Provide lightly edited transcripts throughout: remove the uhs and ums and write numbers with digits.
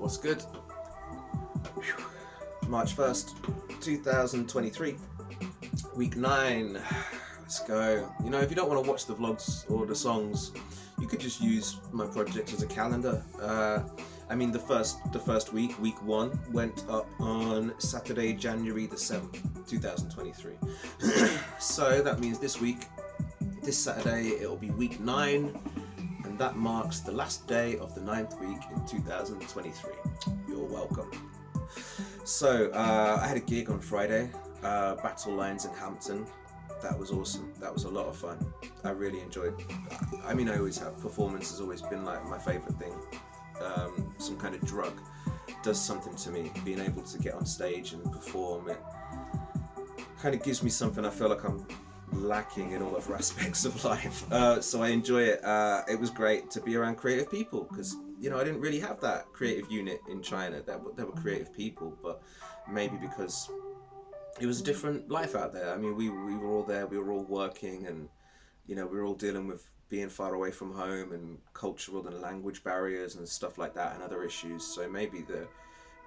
What's good? March 1st, 2023, week 9. Let's go. You know, if you don't want to watch the vlogs or the songs, you could just use my project as a calendar. I mean, the first week, week 1, went up on Saturday, January the 7th, 2023. So that means this week, this Saturday, it'll be week 9, and that marks the last day of the 9th week in 2023. You're welcome. So I had a gig on Friday, Battle Lines in Hampton. That was awesome. That was a lot of fun. I really enjoyed. I mean, I always have. Performance has always been like my favorite thing. Some kind of drug does something to me. Being able to get on stage and perform, it kind of gives me something I feel like I'm lacking in all other aspects of life. So I enjoy it. It was great to be around creative people because, you know, I didn't really have that creative unit in China. There were creative people, but maybe because it was a different life out there. I mean, we were all there, we were all working, and, you know, we were all dealing with being far away from home and cultural and language barriers and stuff like that and other issues. So maybe the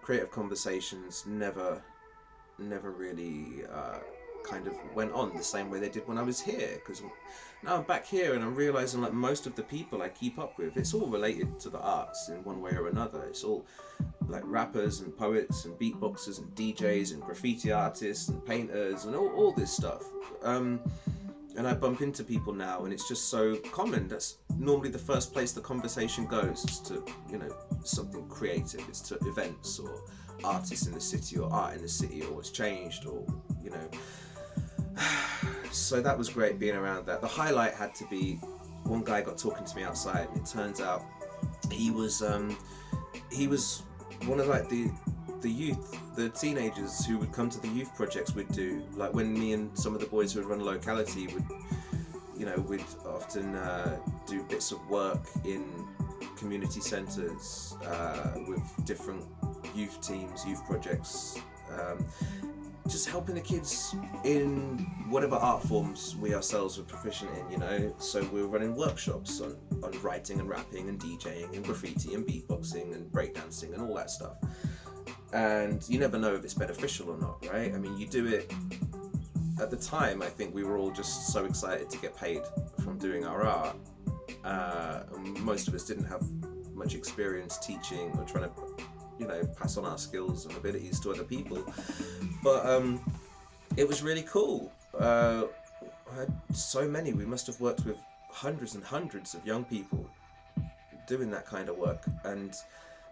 creative conversations never really kind of went on the same way they did when I was here, because now I'm back here and I'm realizing like most of the people I keep up with, it's all related to the arts in one way or another. It's all like rappers and poets and beatboxers and DJs and graffiti artists and painters and all this stuff. And I bump into people now and it's just so common. That's normally the first place the conversation goes, is to, you know, something creative. It's to events or artists in the city or art in the city or what's changed or, you know. So that was great being around that. The highlight had to be one guy got talking to me outside, and it turns out he was one of like the youth, the teenagers who would come to the youth projects we'd do. Like when me and some of the boys who would run a locality would, you know, we'd often do bits of work in community centres with different youth teams, youth projects. Just helping the kids in whatever art forms we ourselves were proficient in, you know. So we were running workshops on writing and rapping and DJing and graffiti and beatboxing and breakdancing and all that stuff. And you never know if it's beneficial or not, right? I mean, you do it. At the time, I think we were all just so excited to get paid from doing our art. Most of us didn't have much experience teaching or trying to, you know, pass on our skills and abilities to other people. But it was really cool. I had so many. We must have worked with hundreds and hundreds of young people doing that kind of work. And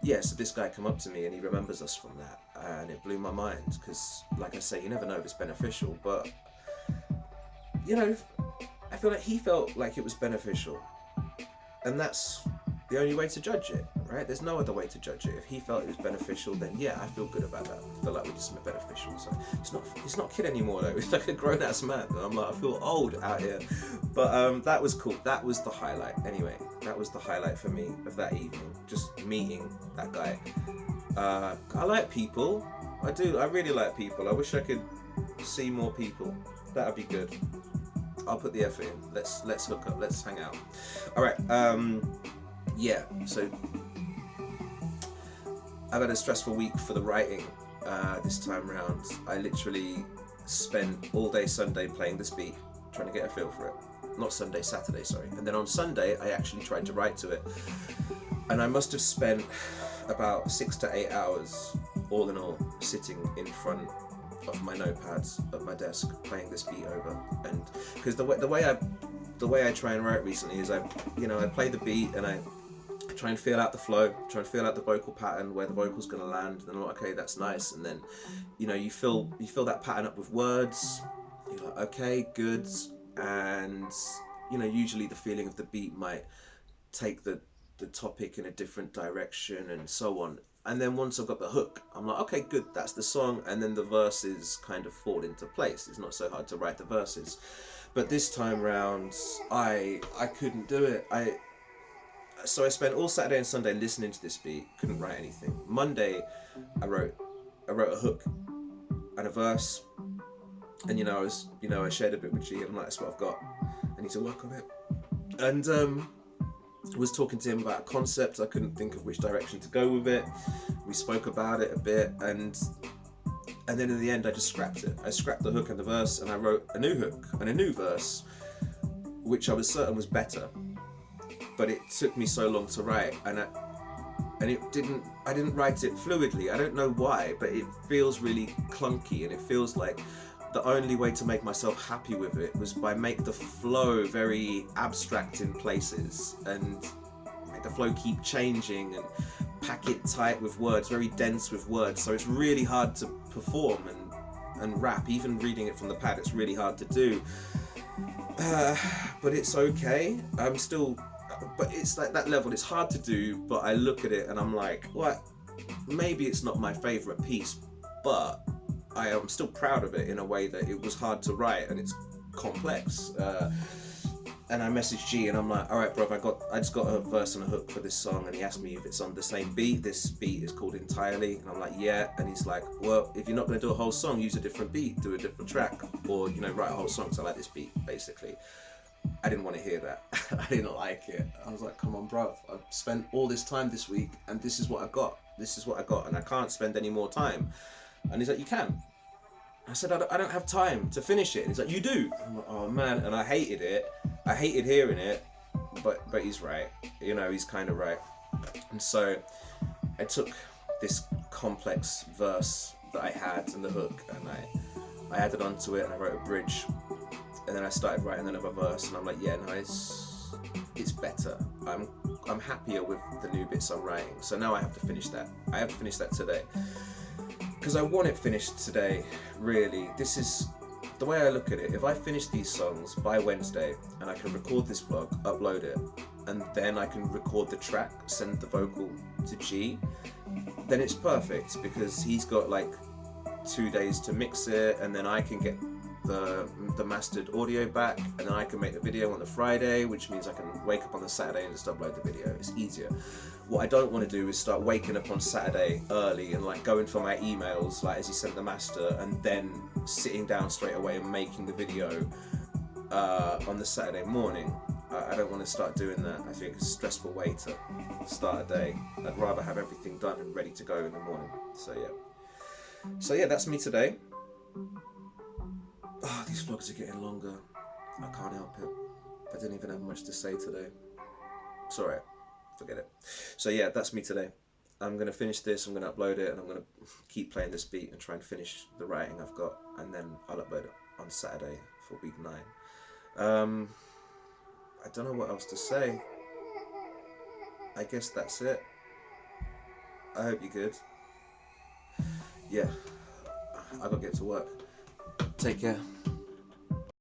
yeah, so this guy came up to me and he remembers us from that, and it blew my mind because, like I say, you never know if it's beneficial, but, you know, I feel like he felt like it was beneficial, and that's the only way to judge it, right? There's no other way to judge it. If he felt it was beneficial, then yeah, I feel good about that. I feel like we did something beneficial. So it's not a kid anymore though. It's like a grown-ass man. And I'm like, I feel old out here. But that was cool. That was the highlight. Anyway, that was the highlight for me of that evening. Just meeting that guy. I like people. I do. I really like people. I wish I could see more people. That'd be good. I'll put the effort in. Let's hook up. Let's hang out. All right. Yeah, so I've had a stressful week for the writing this time round. I literally spent all day Sunday playing this beat, trying to get a feel for it. Not Sunday, Saturday, sorry. And then on Sunday, I actually tried to write to it. And I must have spent about 6 to 8 hours, all in all, sitting in front of my notepads at my desk, playing this beat over. And because the way I try and write recently is I play the beat and I try and feel out the flow, try and feel out the vocal pattern, where the vocal's going to land, and I'm like, okay, that's nice. And then, you know, you fill that pattern up with words. You're like, okay, good. And, you know, usually the feeling of the beat might take the topic in a different direction and so on. And then once I've got the hook, I'm like, okay, good, that's the song. And then the verses kind of fall into place. It's not so hard to write the verses. But this time round, I couldn't do it. So I spent all Saturday and Sunday listening to this beat, couldn't write anything. Monday, I wrote a hook and a verse, and I shared a bit with G, and I'm like, that's what I've got. I need to work on it. And was talking to him about a concept. I couldn't think of which direction to go with it. We spoke about it a bit, and then in the end I just scrapped it. I scrapped the hook and the verse, and I wrote a new hook and a new verse, which I was certain was better, but it took me so long to write, and I didn't write it fluidly. I don't know why, but it feels really clunky, and it feels like the only way to make myself happy with it was by make the flow very abstract in places, and make the flow keep changing, and pack it tight with words, very dense with words, so it's really hard to perform and rap. Even reading it from the pad, it's really hard to do, but it's okay. I'm still, but it's like that level, it's hard to do, but I look at it and I'm like, what, maybe it's not my favorite piece, but I am still proud of it in a way that it was hard to write and it's complex. And I messaged G and I'm like, all right, bro, I just got a verse and a hook for this song, and he asked me if it's on the same beat. This beat is called Entirely, and I'm like, yeah. And he's like, well, if you're not going to do a whole song, use a different beat, do a different track, or write a whole song. So I like this beat, basically. I didn't want to hear that. I didn't like it. I was like, come on, bro, I've spent all this time this week, and this is what I got. This is what I got, and I can't spend any more time. And he's like, you can. I said, I don't have time to finish it. And he's like, you do. I'm like, oh man, and I hated it. I hated hearing it, but he's right. He's kind of right. And so I took this complex verse that I had and the hook, and I added onto it, and I wrote a bridge, and then I started writing another verse, and I'm like, yeah, no, it's better. I'm happier with the new bits I'm writing. So now I have to finish that. I have to finish that today, because I want it finished today, really. This is the way I look at it. If I finish these songs by Wednesday and I can record this vlog, upload it, and then I can record the track, send the vocal to G, then it's perfect, because he's got like 2 days to mix it, and then I can get the mastered audio back, and then I can make the video on the Friday, which means I can wake up on the Saturday and just upload the video. It's easier. What I don't want to do is start waking up on Saturday early and like going for my emails, like as he sent the master, and then sitting down straight away and making the video on the Saturday morning. I don't want to start doing that. I think it's a stressful way to start a day. I'd rather have everything done and ready to go in the morning. So yeah, that's me today. Oh, these vlogs are getting longer. I can't help it. I didn't even have much to say today. It's alright. Forget it. So yeah, that's me today. I'm going to finish this, I'm going to upload it, and I'm going to keep playing this beat and try and finish the writing I've got, and then I'll upload it on Saturday for week 9. I don't know what else to say. I guess that's it. I hope you're good. Yeah, I gotta get to work. Take care.